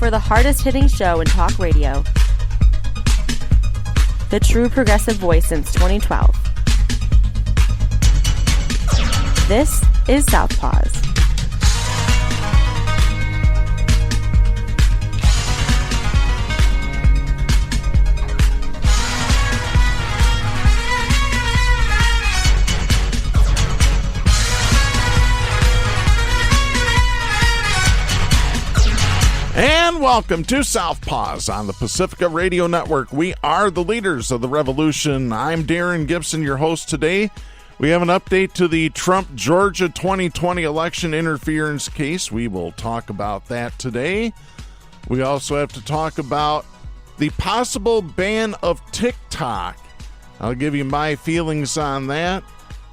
for the hardest-hitting show in talk radio. The true progressive voice since 2012. This is Southpaws. And welcome to Southpaws on the Pacifica Radio Network. We are the leaders of the revolution. I'm Darren Gibson, your host today. We have an update to the Trump Georgia 2020 election interference case. We will talk about that today. We also have to talk about the possible ban of Tik Tok. I'll give you my feelings on that.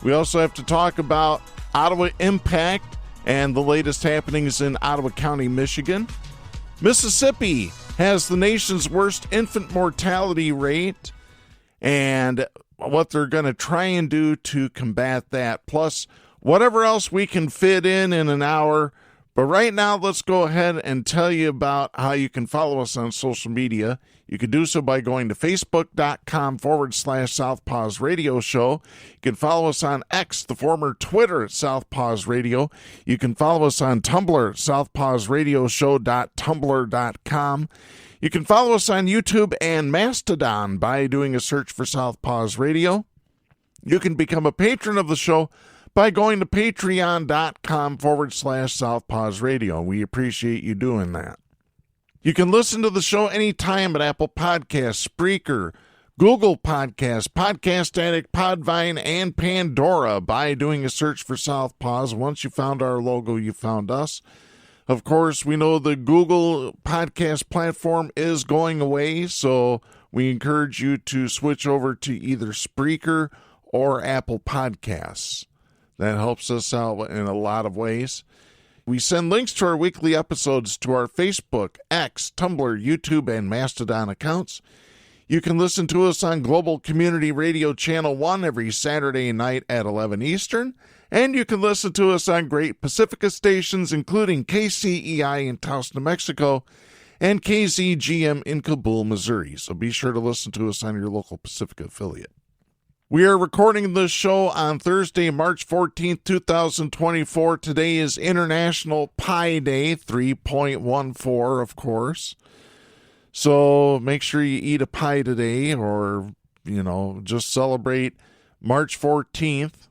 We also have to talk about Ottawa Impact and the latest happenings in Ottawa County, Michigan. Mississippi has the nation's worst infant mortality rate and what they're going to try and do to combat that, plus whatever else we can fit in an hour. But right now, let's go ahead and tell you about how you can follow us on social media. You can do so by going to facebook.com/Southpaws Radio Show. You can follow us on X, the former Twitter, at Southpaws Radio. You can follow us on Tumblr, southpawsradioshow.tumblr.com. You can follow us on YouTube and Mastodon by doing a search for Southpaws Radio. You can become a patron of the show by going to patreon.com/Southpaws Radio. We appreciate you doing that. You can listen to the show anytime at Apple Podcasts, Spreaker, Google Podcasts, Podcast Addict, Podvine, and Pandora by doing a search for Southpaws. Once you found our logo, you found us. Of course, we know the Google podcast platform is going away, so we encourage you to switch over to either Spreaker or Apple Podcasts. That helps us out in a lot of ways. We send links to our weekly episodes to our Facebook, X, Tumblr, YouTube, and Mastodon accounts. You can listen to us on Global Community Radio Channel 1 every Saturday night at 11 Eastern. And you can listen to us on great Pacifica stations, including KCEI in Taos, New Mexico, and KZGM in Kabul, Missouri. So be sure to listen to us on your local Pacifica affiliate. We are recording this show on Thursday, March 14th, 2024. Today is International Pie Day, 3.14, of course. So make sure you eat a pie today or, just celebrate March 14th.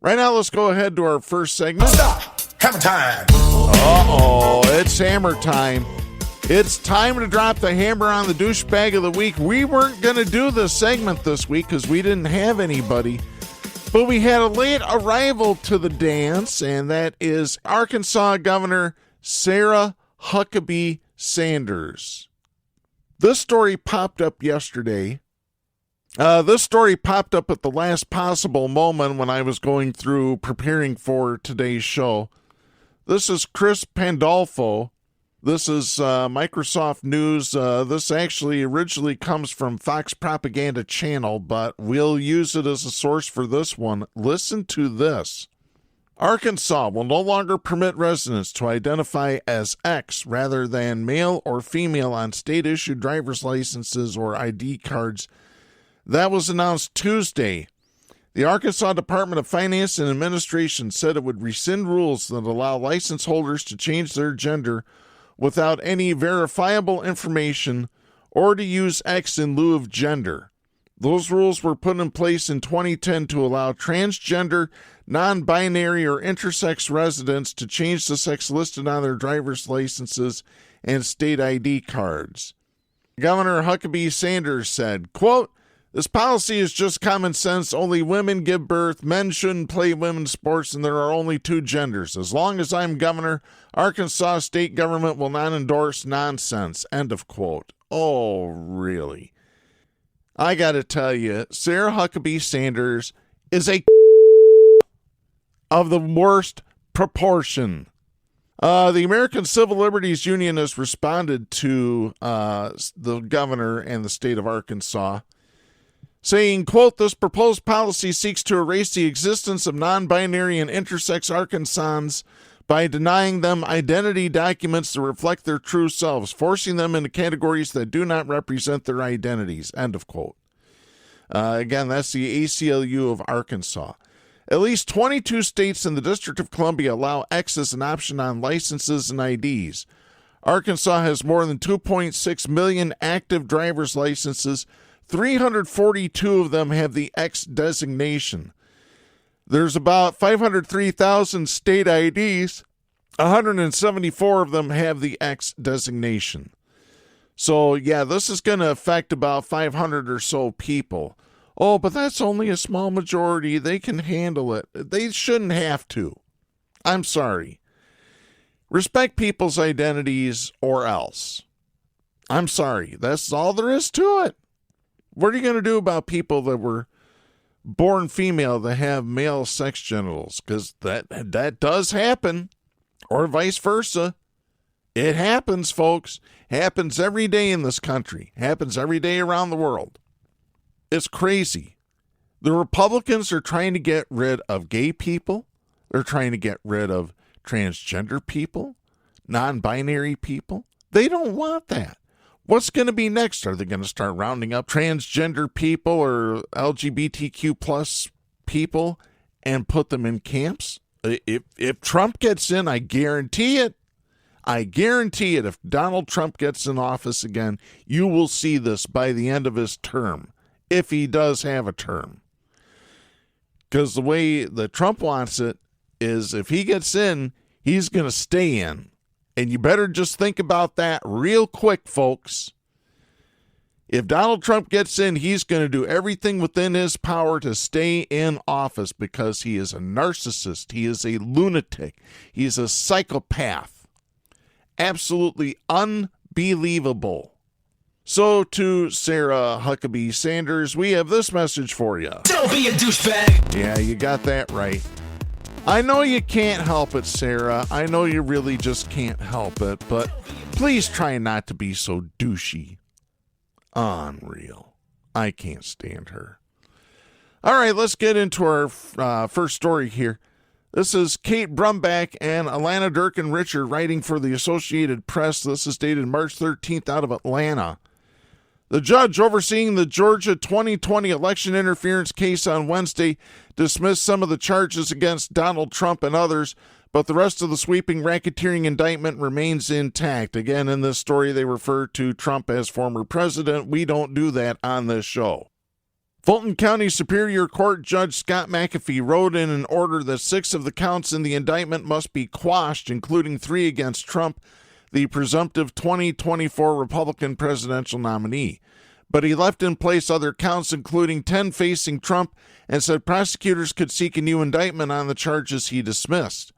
Right now, let's go ahead to our first segment. Stop! Hammer time! Uh-oh, it's hammer time. It's time to drop the hammer on the douchebag of the week. We weren't going to do this segment this week because we didn't have anybody. But we had a late arrival to the dance, and that is Arkansas Governor Sarah Huckabee Sanders. This story popped up yesterday. This story popped up at the last possible moment when I was going through preparing for today's show. This is Chris Pandolfo. This is Microsoft News. This actually originally comes from Fox Propaganda Channel, but we'll use it as a source for this one. Listen to this. Arkansas will no longer permit residents to identify as X rather than male or female on state-issued driver's licenses or ID cards. That was announced Tuesday. The Arkansas Department of Finance and Administration said it would rescind rules that allow license holders to change their gender without any verifiable information or to use X in lieu of gender. Those rules were put in place in 2010 to allow transgender, non-binary, or intersex residents to change the sex listed on their driver's licenses and state ID cards. Governor Huckabee Sanders said, quote, "This policy is just common sense. Only women give birth. Men shouldn't play women's sports, and there are only two genders. As long as I'm governor, Arkansas state government will not endorse nonsense." End of quote. Oh, really? I got to tell you, Sarah Huckabee Sanders is a of the worst proportion. The American Civil Liberties Union has responded to the governor and the state of Arkansas, saying, quote, "This proposed policy seeks to erase the existence of non-binary and intersex Arkansans by denying them identity documents that reflect their true selves, forcing them into categories that do not represent their identities, end of quote. Again, that's the ACLU of Arkansas. At least 22 states in the District of Columbia allow X as an option on licenses and IDs. Arkansas has more than 2.6 million active driver's licenses. 342 of them have the X designation. There's about 503,000 state IDs. 174 of them have the X designation. So, yeah, this is going to affect about 500 or so people. Oh, but that's only a small majority. They can handle it. They shouldn't have to. I'm sorry. Respect people's identities or else. I'm sorry. That's all there is to it. What are you going to do about people that were born female that have male sex genitals? Because that does happen. Or vice versa. It happens, folks. Happens every day in this country. Happens every day around the world. It's crazy. The Republicans are trying to get rid of gay people. They're trying to get rid of transgender people, non-binary people. They don't want that. What's going to be next? Are they going to start rounding up transgender people or LGBTQ plus people and put them in camps? If Trump gets in, I guarantee it. I guarantee it. If Donald Trump gets in office again, you will see this by the end of his term, if he does have a term. Because the way that Trump wants it is if he gets in, he's going to stay in. And you better just think about that real quick, folks. If Donald Trump gets in, he's going to do everything within his power to stay in office because he is a narcissist. He is a lunatic. He is a psychopath. Absolutely unbelievable. So to Sarah Huckabee Sanders, we have this message for you. Don't be a douchebag. Yeah, you got that right. I know you can't help it, Sarah. I know you really just can't help it, but please try not to be so douchey. Unreal. I can't stand her. All right, let's get into our first story here. This is Kate Brumback and Alana Durkin Richard writing for the Associated Press. This is dated March 13th out of Atlanta. The judge overseeing the Georgia 2020 election interference case on Wednesday dismissed some of the charges against Donald Trump and others, but the rest of the sweeping racketeering indictment remains intact. Again, in this story, they refer to Trump as former president. We don't do that on this show. Fulton County Superior Court Judge Scott McAfee wrote in an order that 6 of the counts in the indictment must be quashed, including 3 against Trump, the presumptive 2024 Republican presidential nominee. But he left in place other counts, including 10 facing Trump, and said prosecutors could seek a new indictment on the charges he dismissed.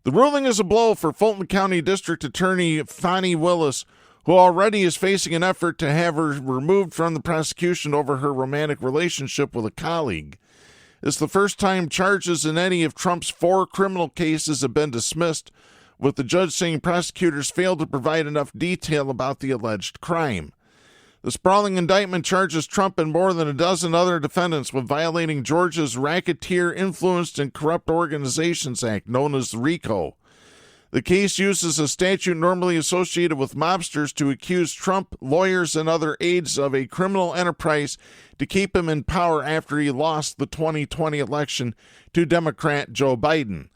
The ruling is a blow for Fulton County District Attorney Fani Willis, who already is facing an effort to have her removed from the prosecution over her romantic relationship with a colleague. It's the first time charges in any of Trump's 4 criminal cases have been dismissed, with the judge saying prosecutors failed to provide enough detail about the alleged crime. The sprawling indictment charges Trump and more than a dozen other defendants with violating Georgia's Racketeer Influenced and Corrupt Organizations Act, known as RICO. The case uses a statute normally associated with mobsters to accuse Trump, lawyers, and other aides of a criminal enterprise to keep him in power after he lost the 2020 election to Democrat Joe Biden.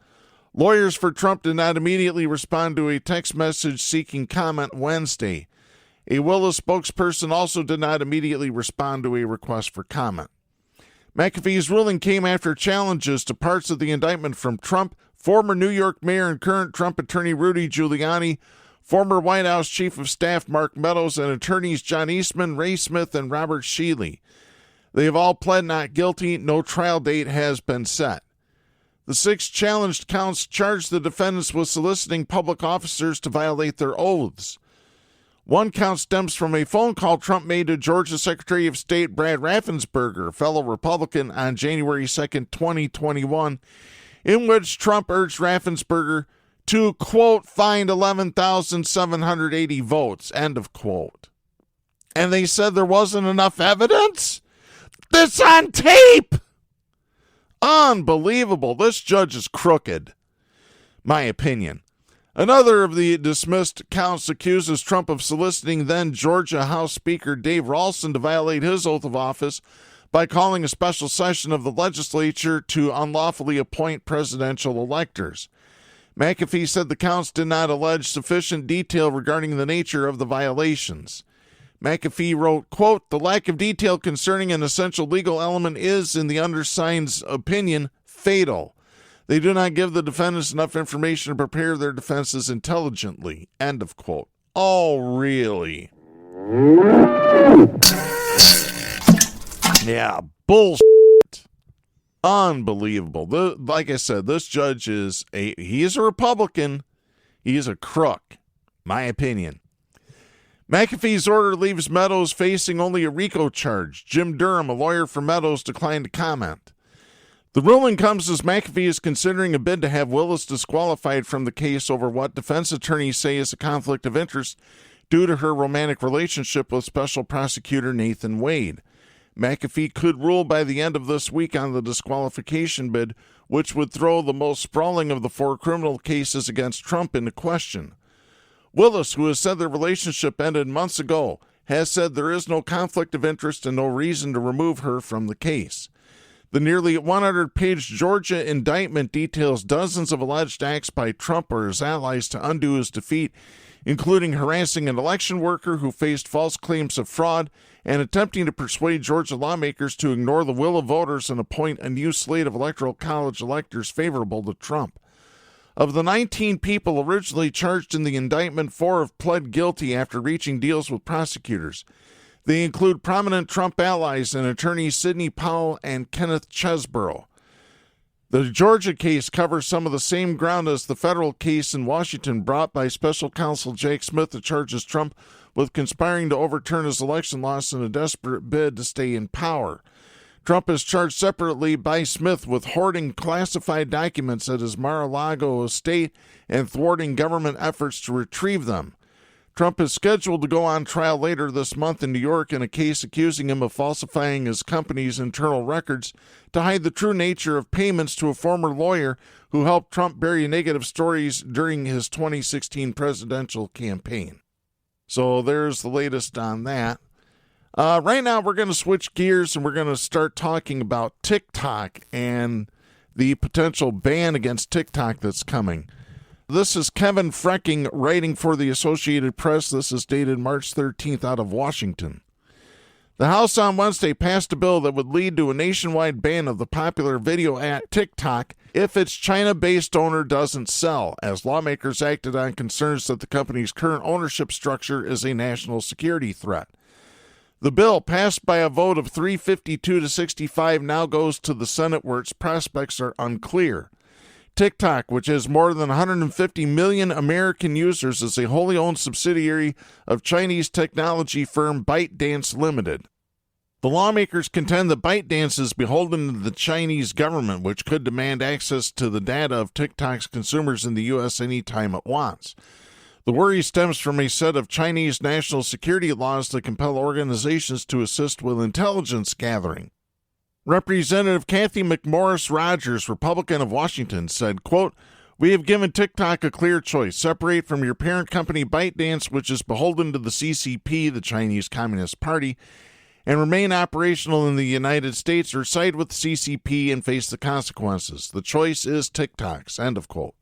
Lawyers for Trump did not immediately respond to a text message seeking comment Wednesday. A Willis spokesperson also did not immediately respond to a request for comment. McAfee's ruling came after challenges to parts of the indictment from Trump, former New York mayor and current Trump attorney Rudy Giuliani, former White House chief of staff Mark Meadows, and attorneys John Eastman, Ray Smith, and Robert Shealy. They have all pled not guilty. No trial date has been set. The 6 challenged counts charge the defendants with soliciting public officers to violate their oaths. One count stems from a phone call Trump made to Georgia Secretary of State Brad Raffensperger, a fellow Republican, on January 2nd, 2021, in which Trump urged Raffensperger to, quote, find 11,780 votes, end of quote. And they said there wasn't enough evidence? That's on tape! Unbelievable. This judge is crooked. My opinion. Another of the dismissed counts accuses Trump of soliciting then Georgia House Speaker Dave Ralston to violate his oath of office by calling a special session of the legislature to unlawfully appoint presidential electors. McAfee said the counts did not allege sufficient detail regarding the nature of the violations. McAfee wrote, quote, "The lack of detail concerning an essential legal element is, in the undersigned's opinion, fatal. They do not give the defendants enough information to prepare their defenses intelligently." End of quote. Oh, really? Yeah, bullshit. Unbelievable. Like I said, this judge he's a Republican. He's a crook, my opinion. McAfee's order leaves Meadows facing only a RICO charge. Jim Durham, a lawyer for Meadows, declined to comment. The ruling comes as McAfee is considering a bid to have Willis disqualified from the case over what defense attorneys say is a conflict of interest due to her romantic relationship with Special Prosecutor Nathan Wade. McAfee could rule by the end of this week on the disqualification bid, which would throw the most sprawling of the 4 criminal cases against Trump into question. Willis, who has said their relationship ended months ago, has said there is no conflict of interest and no reason to remove her from the case. The nearly 100-page Georgia indictment details dozens of alleged acts by Trump or his allies to undo his defeat, including harassing an election worker who faced false claims of fraud and attempting to persuade Georgia lawmakers to ignore the will of voters and appoint a new slate of electoral college electors favorable to Trump. Of the 19 people originally charged in the indictment, 4 have pled guilty after reaching deals with prosecutors. They include prominent Trump allies and attorneys Sidney Powell and Kenneth Chesborough. The Georgia case covers some of the same ground as the federal case in Washington brought by special counsel Jake Smith that charges Trump with conspiring to overturn his election loss in a desperate bid to stay in power. Trump is charged separately by Smith with hoarding classified documents at his Mar-a-Lago estate and thwarting government efforts to retrieve them. Trump is scheduled to go on trial later this month in New York in a case accusing him of falsifying his company's internal records to hide the true nature of payments to a former lawyer who helped Trump bury negative stories during his 2016 presidential campaign. So there's the latest on that. Right now, we're going to switch gears and we're going to start talking about TikTok and the potential ban against TikTok that's coming. This is Kevin Frecking writing for the Associated Press. This is dated March 13th out of Washington. The House on Wednesday passed a bill that would lead to a nationwide ban of the popular video app TikTok if its China-based owner doesn't sell, as lawmakers acted on concerns that the company's current ownership structure is a national security threat. The bill, passed by a vote of 352 to 65, now goes to the Senate where its prospects are unclear. TikTok, which has more than 150 million American users, is a wholly owned subsidiary of Chinese technology firm ByteDance Limited. The lawmakers contend that ByteDance is beholden to the Chinese government, which could demand access to the data of TikTok's consumers in the U.S. anytime it wants. The worry stems from a set of Chinese national security laws that compel organizations to assist with intelligence gathering. Representative Kathy McMorris Rogers, Republican of Washington, said, quote, "We have given TikTok a clear choice. Separate from your parent company ByteDance, which is beholden to the CCP, the Chinese Communist Party, and remain operational in the United States, or side with the CCP and face the consequences. The choice is TikTok's," end of quote.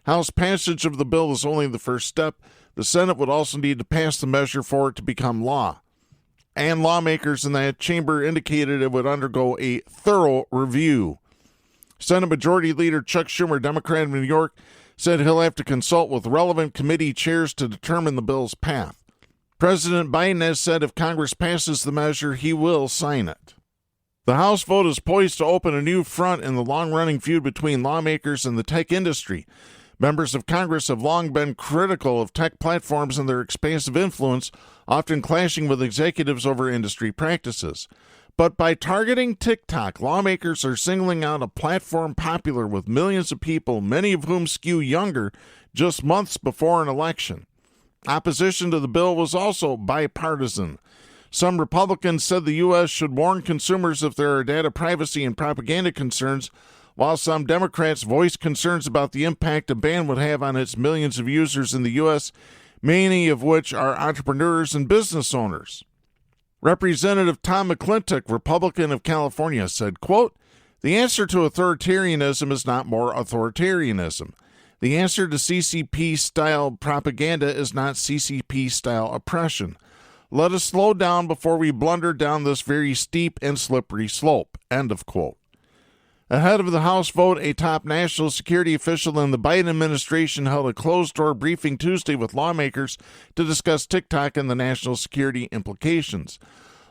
House passage of the bill is only the first step. The Senate would also need to pass the measure for it to become law. And lawmakers in that chamber indicated it would undergo a thorough review. Senate Majority Leader Chuck Schumer, Democrat of New York, said he'll have to consult with relevant committee chairs to determine the bill's path. President Biden has said if Congress passes the measure, he will sign it. The House vote is poised to open a new front in the long-running feud between lawmakers and the tech industry. Members of Congress have long been critical of tech platforms and their expansive influence, often clashing with executives over industry practices. But by targeting TikTok, lawmakers are singling out a platform popular with millions of people, many of whom skew younger, just months before an election. Opposition to the bill was also bipartisan. Some Republicans said the U.S. should warn consumers if there are data privacy and propaganda concerns, While some Democrats voiced concerns about the impact a ban would have on its millions of users in the U.S., many of which are entrepreneurs and business owners. Representative Tom McClintock, Republican of California, said, quote, "The answer to authoritarianism is not more authoritarianism. The answer to CCP-style propaganda is not CCP-style oppression. Let us slow down before we blunder down this very steep and slippery slope." End of quote. Ahead of the House vote, a top national security official in the Biden administration held a closed-door briefing Tuesday with lawmakers to discuss TikTok and the national security implications.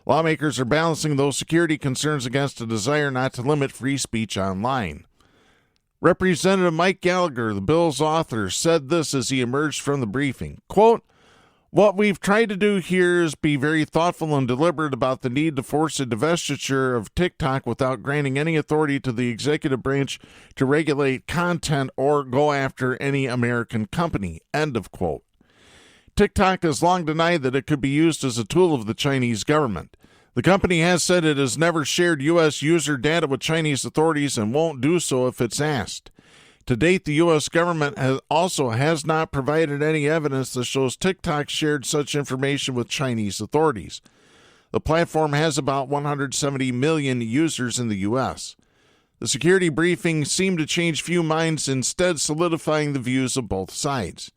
Lawmakers are balancing those security concerns against a desire not to limit free speech online. Representative Mike Gallagher, the bill's author, said this as he emerged from the briefing, quote, "What we've tried to do here is be very thoughtful and deliberate about the need to force a divestiture of TikTok without granting any authority to the executive branch to regulate content or go after any American company." End of quote. TikTok has long denied that it could be used as a tool of the Chinese government. The company has said it has never shared U.S. user data with Chinese authorities and won't do so if it's asked. To date, the U.S. government has not provided any evidence that shows TikTok shared such information with Chinese authorities. The platform has about 170 million users in the U.S. The security briefing seemed to change few minds, instead solidifying the views of both sides.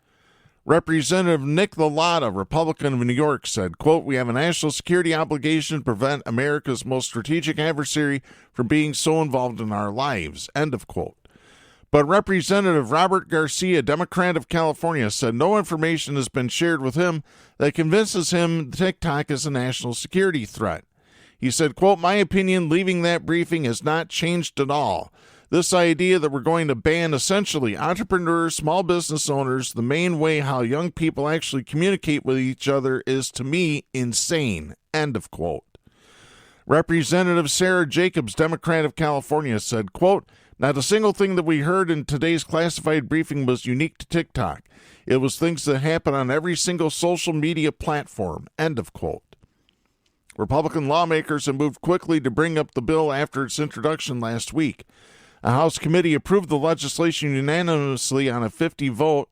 Representative Nick LaLotta, Republican of New York, said, quote, "We have a national security obligation to prevent America's most strategic adversary from being so involved in our lives." End of quote. But Representative Robert Garcia, Democrat of California, said no information has been shared with him that convinces him TikTok is a national security threat. He said, quote, "My opinion leaving that briefing has not changed at all. This idea that we're going to ban essentially entrepreneurs, small business owners, the main way how young people actually communicate with each other is, to me, insane." End of quote. Representative Sarah Jacobs, Democrat of California, said, quote, "Not a single thing that we heard in today's classified briefing was unique to TikTok. It was things that happen on every single social media platform." End of quote. Republican lawmakers have moved quickly to bring up the bill after its introduction last week. A House committee approved the legislation unanimously on a 50 vote,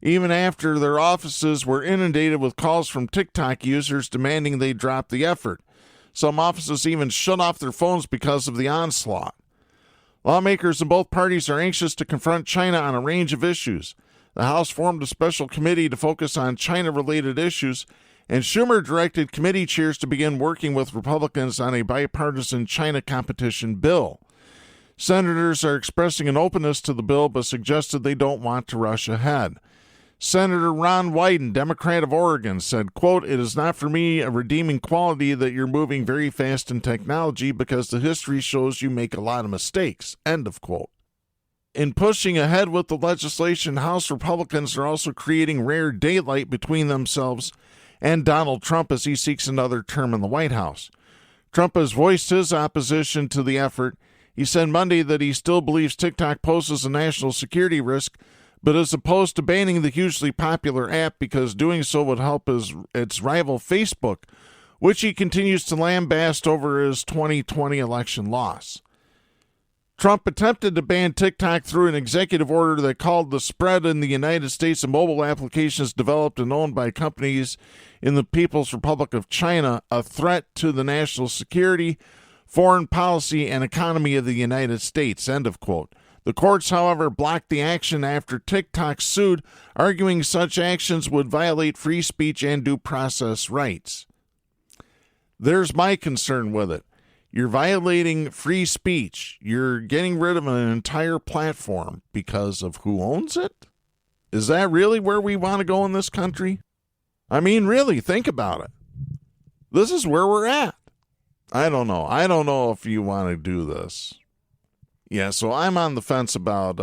even after their offices were inundated with calls from TikTok users demanding they drop the effort. Some offices even shut off their phones because of the onslaught. Lawmakers in both parties are anxious to confront China on a range of issues. The House formed a special committee to focus on China-related issues, and Schumer directed committee chairs to begin working with Republicans on a bipartisan China competition bill. Senators are expressing an openness to the bill, but suggested they don't want to rush ahead. Senator Ron Wyden, Democrat of Oregon, said, quote, "It is not for me a redeeming quality that you're moving very fast in technology because the history shows you make a lot of mistakes." End of quote. In pushing ahead with the legislation, House Republicans are also creating rare daylight between themselves and Donald Trump as he seeks another term in the White House. Trump has voiced his opposition to the effort. He said Monday that he still believes TikTok poses a national security risk, but is opposed to banning the hugely popular app because doing so would help its rival Facebook, which he continues to lambaste over his 2020 election loss. Trump attempted to ban TikTok through an executive order that called the spread in the United States of mobile applications developed and owned by companies in the People's Republic of China a threat to the national security, foreign policy, and economy of the United States. End of quote. The courts, however, blocked the action after TikTok sued, arguing such actions would violate free speech and due process rights. There's my concern with it. You're violating free speech. You're getting rid of an entire platform because of who owns it? Is that really where we want to go in this country? I mean, really, think about it. This is where we're at. I don't know. I don't know if you want to do this. Yeah, so I'm on the fence about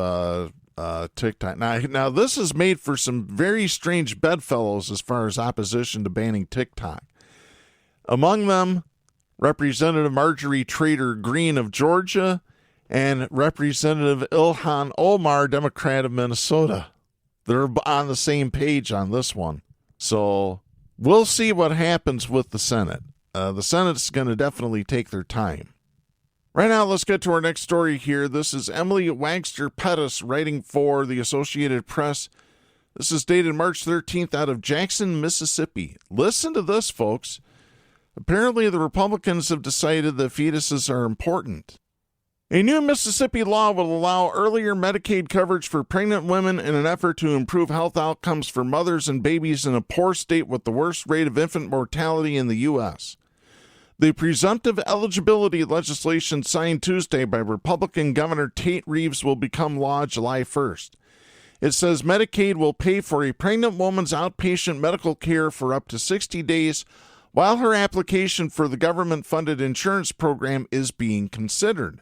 TikTok. Now, this has made for some very strange bedfellows as far as opposition to banning TikTok. Among them, Representative Marjorie Taylor Greene of Georgia and Representative Ilhan Omar, Democrat of Minnesota. They're on the same page on this one. So we'll see what happens with the Senate. The Senate's going to definitely take their time. Right now, let's get to our next story here. This is Emily Wagster Pettis writing for the Associated Press. This is dated March 13th out of Jackson, Mississippi. Listen to this, folks. Apparently, the Republicans have decided that fetuses are important. A new Mississippi law will allow earlier Medicaid coverage for pregnant women in an effort to improve health outcomes for mothers and babies in a poor state with the worst rate of infant mortality in the U.S. The presumptive eligibility legislation signed Tuesday by Republican Governor Tate Reeves will become law July 1st. It says Medicaid will pay for a pregnant woman's outpatient medical care for up to 60 days while her application for the government-funded insurance program is being considered.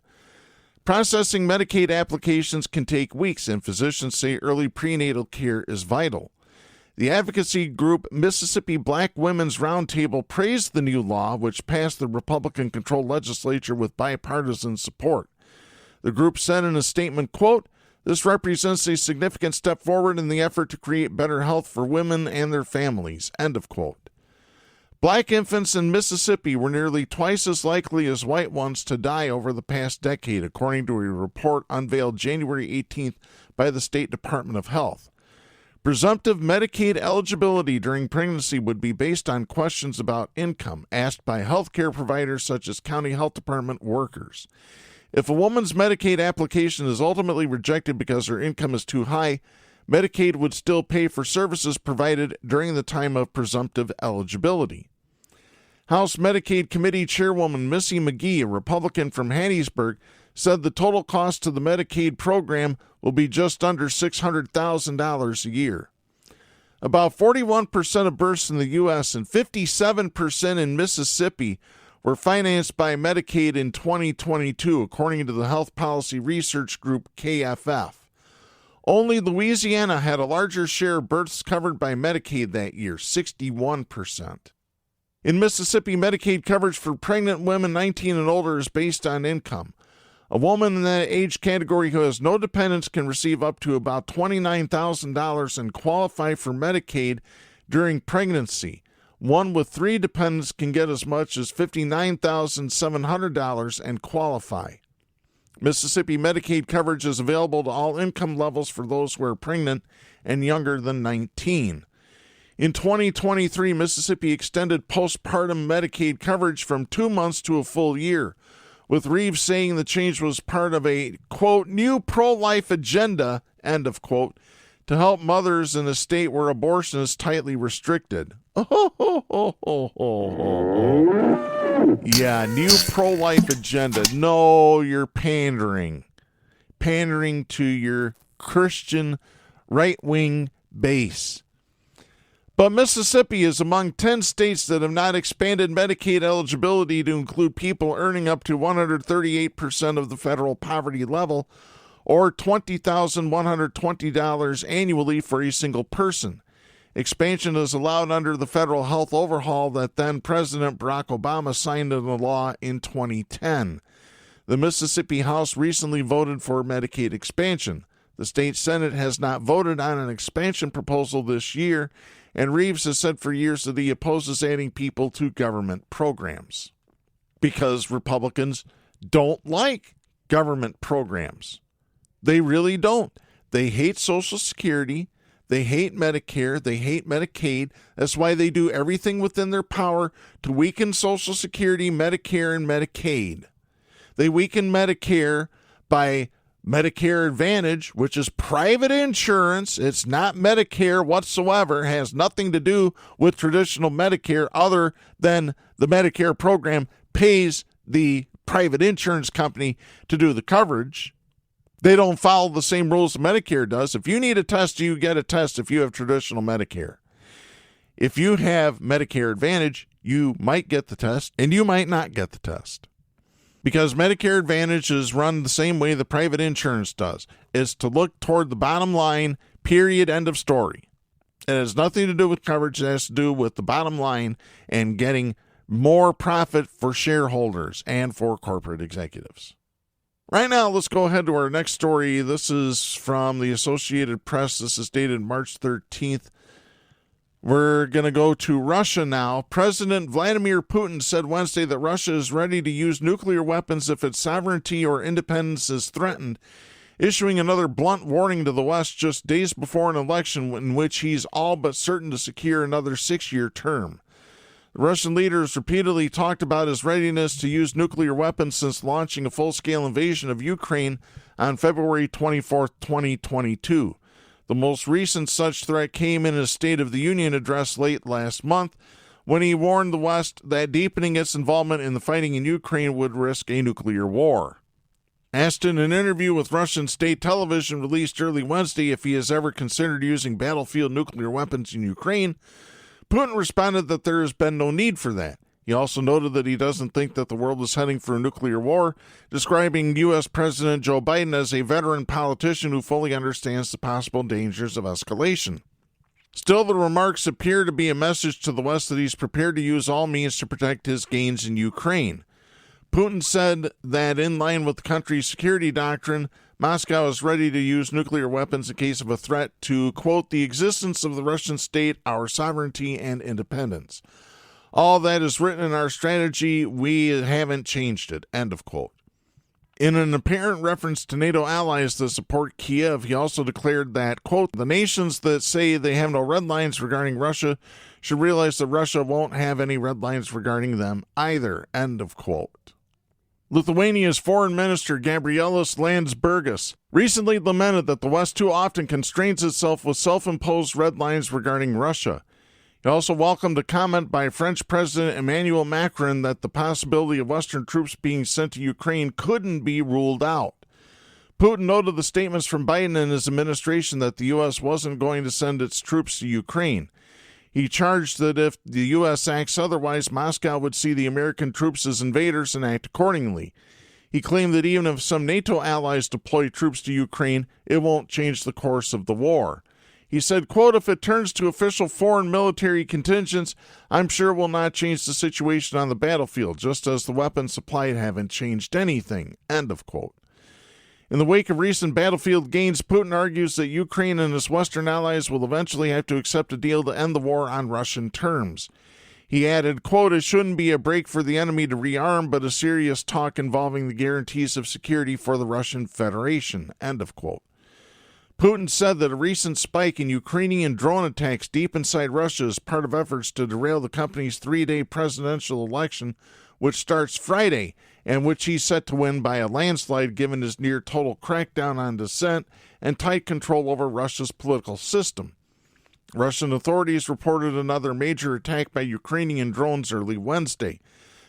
Processing Medicaid applications can take weeks, and physicians say early prenatal care is vital. The advocacy group Mississippi Black Women's Roundtable praised the new law, which passed the Republican-controlled legislature with bipartisan support. The group said in a statement, quote, "This represents a significant step forward in the effort to create better health for women and their families," end of quote. Black infants in Mississippi were nearly twice as likely as white ones to die over the past decade, according to a report unveiled January 18th by the State Department of Health. Presumptive Medicaid eligibility during pregnancy would be based on questions about income asked by health care providers such as county health department workers. If a woman's Medicaid application is ultimately rejected because her income is too high, Medicaid would still pay for services provided during the time of presumptive eligibility. House Medicaid Committee Chairwoman Missy McGee, a Republican from Hattiesburg, said the total cost to the Medicaid program will be just under $600,000 a year. About 41% of births in the U.S. and 57% in Mississippi were financed by Medicaid in 2022, according to the health policy research group KFF. Only Louisiana had a larger share of births covered by Medicaid that year, 61%. In Mississippi, Medicaid coverage for pregnant women 19 and older is based on income. A woman in that age category who has no dependents can receive up to about $29,000 and qualify for Medicaid during pregnancy. One with 3 dependents can get as much as $59,700 and qualify. Mississippi Medicaid coverage is available to all income levels for those who are pregnant and younger than 19. In 2023, Mississippi extended postpartum Medicaid coverage from 2 months to a full year, with Reeves saying the change was part of a, quote, new pro-life agenda, end of quote, to help mothers in a state where abortion is tightly restricted. Yeah, new pro-life agenda. No, you're pandering. Pandering to your Christian right-wing base. But Mississippi is among 10 states that have not expanded Medicaid eligibility to include people earning up to 138% of the federal poverty level, or $20,120 annually for a single person. Expansion is allowed under the federal health overhaul that then President Barack Obama signed into law in 2010. The Mississippi House recently voted for Medicaid expansion. The state Senate has not voted on an expansion proposal this year, and Reeves has said for years that he opposes adding people to government programs because Republicans don't like government programs. They really don't. They hate Social Security. They hate Medicare. They hate Medicaid. That's why they do everything within their power to weaken Social Security, Medicare, and Medicaid. They weaken Medicare by Medicare Advantage, which is private insurance. It's not Medicare whatsoever. It has nothing to do with traditional Medicare other than the Medicare program pays the private insurance company to do the coverage. They don't follow the same rules Medicare does. If you need a test, you get a test if you have traditional Medicare. If you have Medicare Advantage, you might get the test and you might not get the test. Because Medicare Advantage is run the same way the private insurance does. It's to look toward the bottom line, period, end of story. It has nothing to do with coverage. It has to do with the bottom line and getting more profit for shareholders and for corporate executives. Right now, let's go ahead to our next story. This is from the Associated Press. This is dated March 13th. We're going to go to Russia now. President Vladimir Putin said Wednesday that Russia is ready to use nuclear weapons if its sovereignty or independence is threatened, issuing another blunt warning to the West just days before an election in which he's all but certain to secure another 6-year term. The Russian leader has repeatedly talked about his readiness to use nuclear weapons since launching a full-scale invasion of Ukraine on February 24, 2022. The most recent such threat came in his State of the Union address late last month, when he warned the West that deepening its involvement in the fighting in Ukraine would risk a nuclear war. Asked in an interview with Russian state television released early Wednesday if he has ever considered using battlefield nuclear weapons in Ukraine, Putin responded that there has been no need for that. He also noted that he doesn't think that the world is heading for a nuclear war, describing U.S. President Joe Biden as a veteran politician who fully understands the possible dangers of escalation. Still, the remarks appear to be a message to the West that he's prepared to use all means to protect his gains in Ukraine. Putin said that in line with the country's security doctrine, Moscow is ready to use nuclear weapons in case of a threat to, quote, the existence of the Russian state, our sovereignty, and independence. All that is written in our strategy, we haven't changed it, end of quote. In an apparent reference to NATO allies that support Kiev, he also declared that, quote, the nations that say they have no red lines regarding Russia should realize that Russia won't have any red lines regarding them either, end of quote. Lithuania's Foreign Minister Gabrielis Landsbergis recently lamented that the West too often constrains itself with self-imposed red lines regarding Russia. He also welcomed a comment by French President Emmanuel Macron that the possibility of Western troops being sent to Ukraine couldn't be ruled out. Putin noted the statements from Biden and his administration that the U.S. wasn't going to send its troops to Ukraine. He charged that if the U.S. acts otherwise, Moscow would see the American troops as invaders and act accordingly. He claimed that even if some NATO allies deploy troops to Ukraine, it won't change the course of the war. He said, quote, if it turns to official foreign military contingents, I'm sure it will not change the situation on the battlefield, just as the weapons supplied haven't changed anything, end of quote. In the wake of recent battlefield gains, Putin argues that Ukraine and his Western allies will eventually have to accept a deal to end the war on Russian terms. He added, quote, it shouldn't be a break for the enemy to rearm, but a serious talk involving the guarantees of security for the Russian Federation, end of quote. Putin said that a recent spike in Ukrainian drone attacks deep inside Russia is part of efforts to derail the country's 3-day presidential election, which starts Friday, and which he's set to win by a landslide given his near-total crackdown on dissent and tight control over Russia's political system. Russian authorities reported another major attack by Ukrainian drones early Wednesday.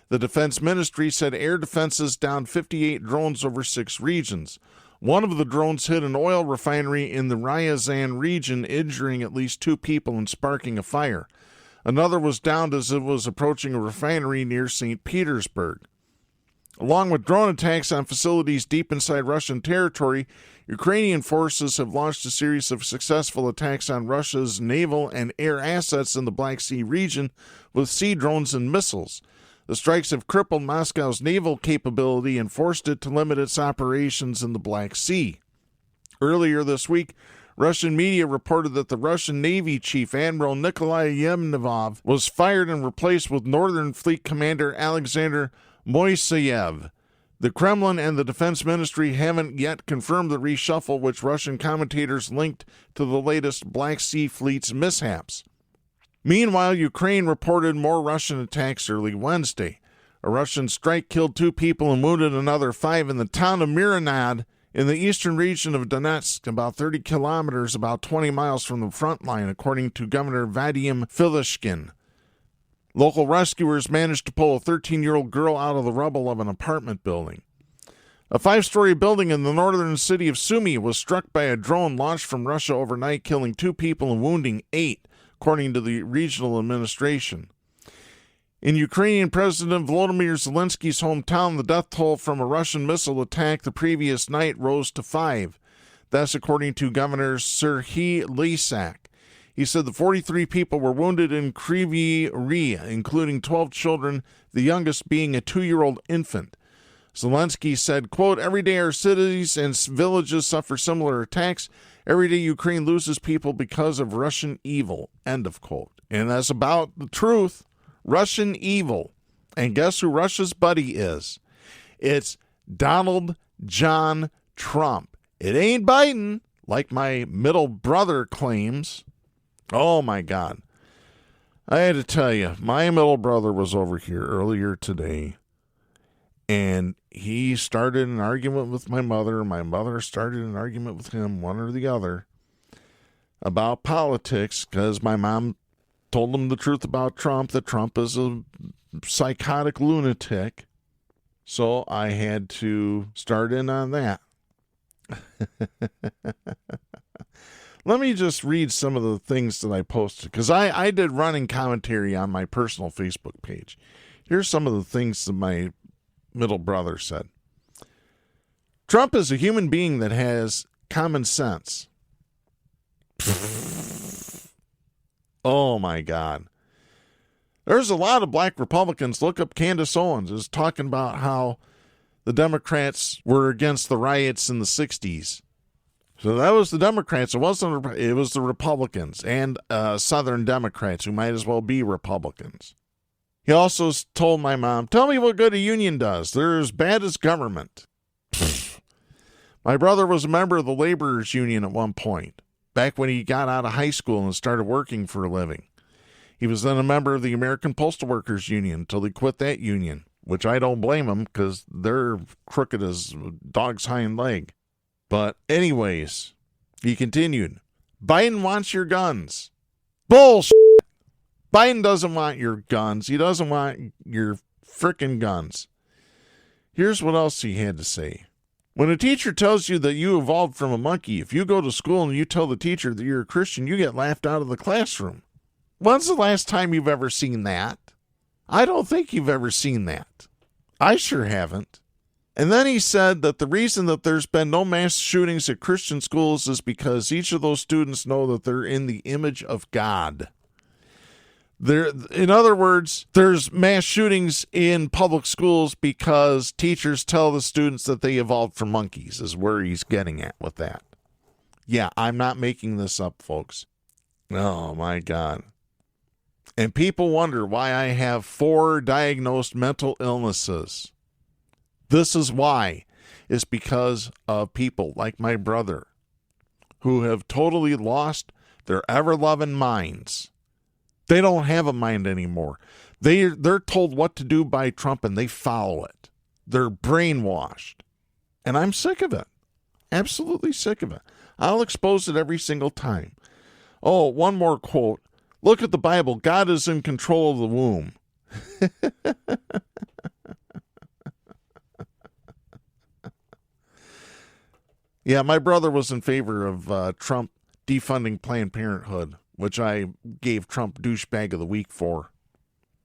The Defense Ministry said air defenses downed 58 drones over 6 regions. One of the drones hit an oil refinery in the Ryazan region, injuring at least 2 people and sparking a fire. Another was downed as it was approaching a refinery near St. Petersburg. Along with drone attacks on facilities deep inside Russian territory, Ukrainian forces have launched a series of successful attacks on Russia's naval and air assets in the Black Sea region with sea drones and missiles. The strikes have crippled Moscow's naval capability and forced it to limit its operations in the Black Sea. Earlier this week, Russian media reported that the Russian Navy Chief Admiral Nikolai Yevnemov was fired and replaced with Northern Fleet Commander Alexander Moiseyev. The Kremlin and the Defense Ministry haven't yet confirmed the reshuffle, which Russian commentators linked to the latest Black Sea Fleet's mishaps. Meanwhile, Ukraine reported more Russian attacks early Wednesday. A Russian strike killed 2 people and wounded another 5 in the town of Mironad in the eastern region of Donetsk, about 30 kilometers, about 20 miles from the front line, according to Governor Vadim Filishkin. Local rescuers managed to pull a 13-year-old girl out of the rubble of an apartment building. A 5-story building in the northern city of Sumy was struck by a drone launched from Russia overnight, killing 2 people and wounding 8, according to the regional administration. In Ukrainian President Volodymyr Zelensky's hometown, the death toll from a Russian missile attack the previous night rose to 5. That's according to Governor Serhiy Lysak. He said the 43 people were wounded in Kryvyi Rih, including 12 children, the youngest being a 2-year-old infant. Zelensky said, quote, every day our cities and villages suffer similar attacks. Every day Ukraine loses people because of Russian evil, end of quote. And that's about the truth. Russian evil. And guess who Russia's buddy is? It's Donald John Trump. It ain't Biden, like my middle brother claims. Oh, my God. I had to tell you, my middle brother was over here earlier today, and he started an argument with my mother. My mother started an argument with him, one or the other, about politics, because my mom told him the truth about Trump, that Trump is a psychotic lunatic. So I had to start in on that. Let me just read some of the things that I posted, because I did running commentary on my personal Facebook page. Here's some of the things that my middle brother said. Trump is a human being that has common sense. Oh, my God. There's a lot of black Republicans. Look up Candace Owens is talking about how the Democrats were against the riots in the 60s. So that was the Democrats. It was the Republicans and Southern Democrats who might as well be Republicans. He also told my mom, tell me what good a union does. They're as bad as government. My brother was a member of the laborers union at one point, back when he got out of high school and started working for a living. He was then a member of the American Postal Workers Union until he quit that union, which I don't blame him because they're crooked as a dog's hind leg. But anyways, he continued, Biden wants your guns. Bullshit. Biden doesn't want your guns. He doesn't want your frickin' guns. Here's what else he had to say. When a teacher tells you that you evolved from a monkey, if you go to school and you tell the teacher that you're a Christian, you get laughed out of the classroom. When's the last time you've ever seen that? I don't think you've ever seen that. I sure haven't. And then he said that the reason that there's been no mass shootings at Christian schools is because each of those students know that they're in the image of God. In other words, there's mass shootings in public schools because teachers tell the students that they evolved from monkeys, is where he's getting at with that. Yeah, I'm not making this up, folks. Oh, my God. And people wonder why I have 4 diagnosed mental illnesses. This is why. It's because of people like my brother who have totally lost their ever-loving minds. They don't have a mind anymore. They're told what to do by Trump and they follow it. They're brainwashed. And I'm sick of it. Absolutely sick of it. I'll expose it every single time. Oh, one more quote. Look at the Bible. God is in control of the womb. Yeah, my brother was in favor of Trump defunding Planned Parenthood, which I gave Trump Douchebag of the Week for.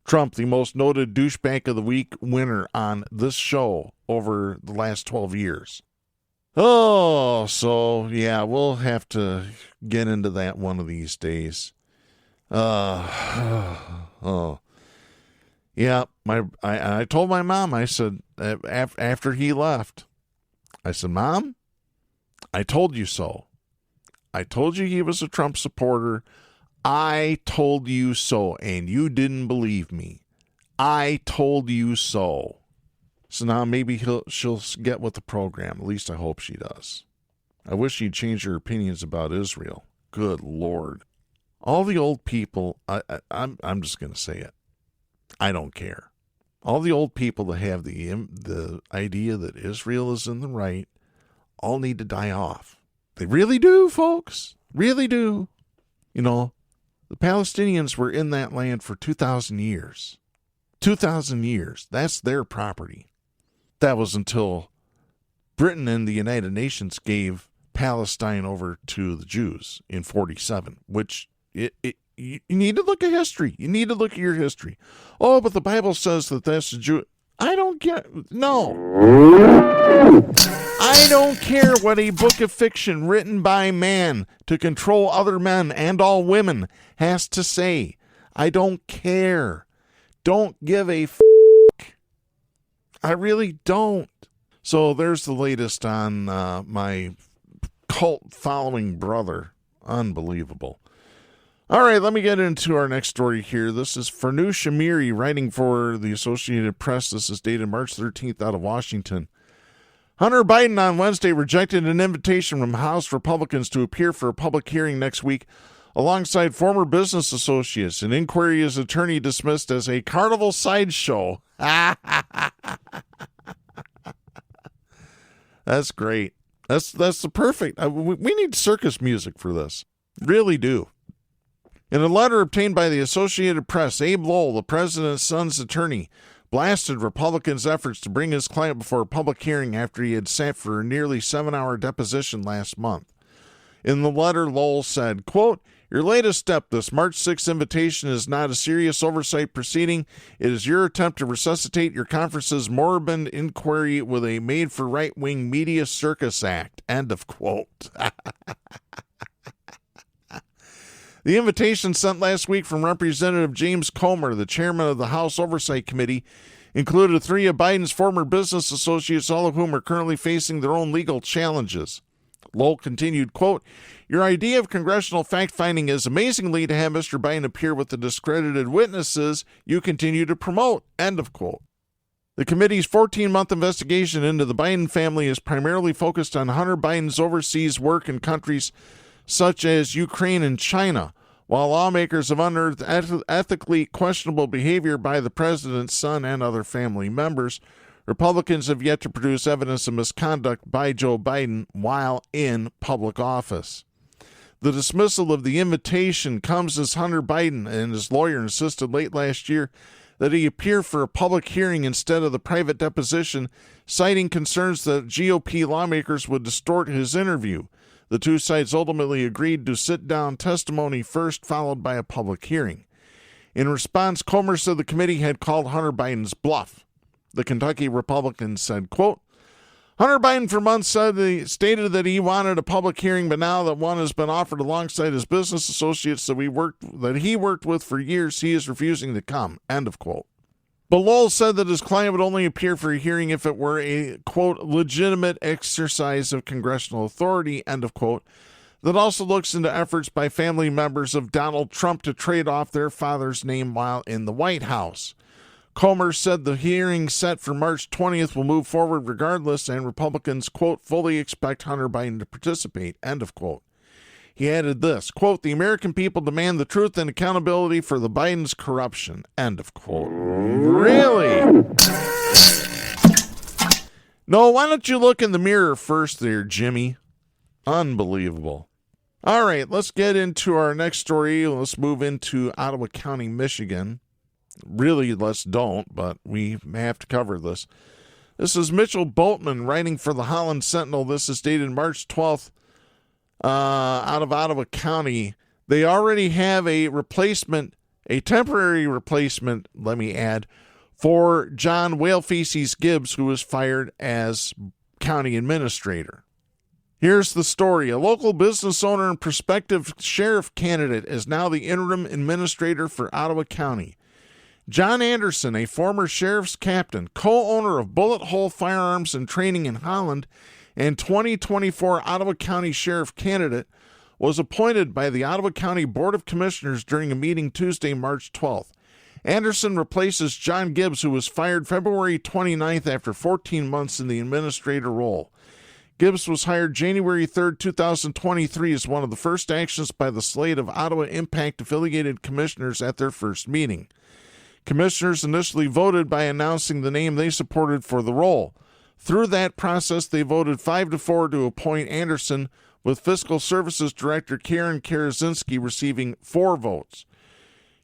Trump, the most noted Douchebag of the Week winner on this show over the last 12 years. Oh, so, yeah, we'll have to get into that one of these days. Oh. Yeah, I told my mom, I said, after he left, I said, Mom, I told you so. I told you he was a Trump supporter. I told you so, and you didn't believe me. I told you so. So now maybe she'll get with the program. At least I hope she does. I wish she'd change her opinions about Israel. Good Lord. All the old people, I'm just going to say it. I don't care. All the old people that have the idea that Israel is in the right all need to die off. They really do, folks. Really do. You know, the Palestinians were in that land for 2,000 years. 2,000 years. That's their property. That was until Britain and the United Nations gave Palestine over to the Jews in 1947, which you need to look at history. You need to look at your history. Oh, but the Bible says that that's the Jew. I don't get. No. I don't care what a book of fiction written by man to control other men and all women has to say. I don't care. Don't give a f***. I really don't. So there's the latest on my cult following brother. Unbelievable. All right, let me get into our next story here. This is Farnoosh Amiri writing for the Associated Press. This is dated March 13th out of Washington. Hunter Biden on Wednesday rejected an invitation from House Republicans to appear for a public hearing next week alongside former business associates. An inquiry his attorney dismissed as a carnival sideshow. That's great. That's the perfect. We need circus music for this. Really do. In a letter obtained by the Associated Press, Abe Lowell, the president's son's attorney, blasted Republicans' efforts to bring his client before a public hearing after he had sat for a nearly 7-hour deposition last month. In the letter, Lowell said, quote, "Your latest step, this March 6th invitation, is not a serious oversight proceeding. It is your attempt to resuscitate your conference's moribund inquiry with a made-for-right-wing media circus act." End of quote. The invitation sent last week from Representative James Comer, the chairman of the House Oversight Committee, included 3 of Biden's former business associates, all of whom are currently facing their own legal challenges. Lowell continued, quote, "Your idea of congressional fact-finding is amazingly to have Mr. Biden appear with the discredited witnesses you continue to promote." End of quote. The committee's 14-month investigation into the Biden family is primarily focused on Hunter Biden's overseas work in countries such as Ukraine and China, while lawmakers have unearthed ethically questionable behavior by the president's son and other family members. Republicans have yet to produce evidence of misconduct by Joe Biden while in public office. The dismissal of the invitation comes as Hunter Biden and his lawyer insisted late last year that he appear for a public hearing instead of the private deposition, citing concerns that GOP lawmakers would distort his interview. The two sides ultimately agreed to sit-down testimony first, followed by a public hearing. In response, Comer said the committee had called Hunter Biden's bluff. The Kentucky Republican said, quote, "Hunter Biden for months stated that he wanted a public hearing, but now that one has been offered alongside his business associates that he worked with for years, he is refusing to come." End of quote. But Lowell said that his client would only appear for a hearing if it were a, quote, "legitimate exercise of congressional authority," end of quote, that also looks into efforts by family members of Donald Trump to trade off their father's name while in the White House. Comer said the hearing set for March 20th will move forward regardless, and Republicans, quote, "fully expect Hunter Biden to participate," end of quote. He added this, quote, "The American people demand the truth and accountability for the Biden's corruption," end of quote. Really? No, why don't you look in the mirror first there, Jimmy? Unbelievable. All right, let's get into our next story. Let's move into Ottawa County, Michigan. Really, let's don't, but we have to cover this. This is Mitchell Boatman writing for the Holland Sentinel. This is dated March 12th. Out of Ottawa County. They already have a temporary replacement, let me add, for John Whalefaces Gibbs, who was fired as county administrator. Here's the story. A local business owner and prospective sheriff candidate is now the interim administrator for Ottawa County. John Anderson, a former sheriff's captain, co-owner of Bullet Hole Firearms and Training in Holland, and 2024 Ottawa County Sheriff candidate, was appointed by the Ottawa County Board of Commissioners during a meeting Tuesday, March 12th. Anderson replaces John Gibbs, who was fired February 29th after 14 months in the administrator role. Gibbs was hired January 3rd, 2023 as one of the first actions by the slate of Ottawa Impact-affiliated commissioners at their first meeting. Commissioners initially voted by announcing the name they supported for the role. Through that process, they voted 5-4 to appoint Anderson, with Fiscal Services Director Karen Karazinski receiving 4 votes.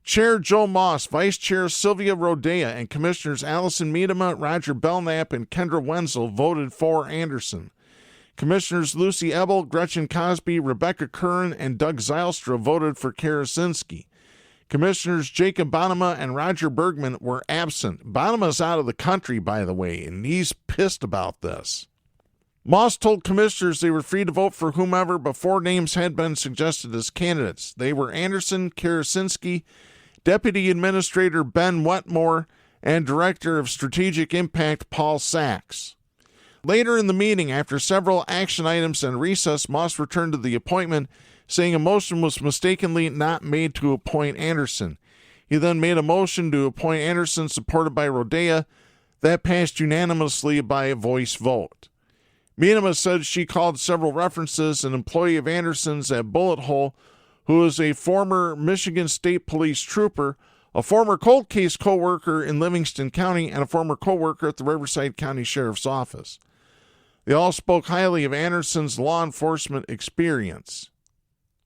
Chair Joe Moss, Vice Chair Sylvia Rodea, and Commissioners Allison Miedema, Roger Belknap, and Kendra Wenzel voted for Anderson. Commissioners Lucy Ebel, Gretchen Cosby, Rebecca Curran, and Doug Zylstra voted for Karazinski. Commissioners Jacob Bonema and Roger Bergman were absent. Bonema's out of the country, by the way, and he's pissed about this. Moss told commissioners they were free to vote for whomever, but 4 names had been suggested as candidates. They were Anderson, Karazinski, Deputy Administrator Ben Wetmore, and Director of Strategic Impact Paul Sachs. Later in the meeting, after several action items and recess, Moss returned to the appointment, saying a motion was mistakenly not made to appoint Anderson. He then made a motion to appoint Anderson, supported by Rodea. That passed unanimously by a voice vote. Miedema said she called several references an employee of Anderson's at Bullet Hole, who is a former Michigan State Police trooper, a former cold case co-worker in Livingston County, and a former co-worker at the Riverside County Sheriff's Office. They all spoke highly of Anderson's law enforcement experience.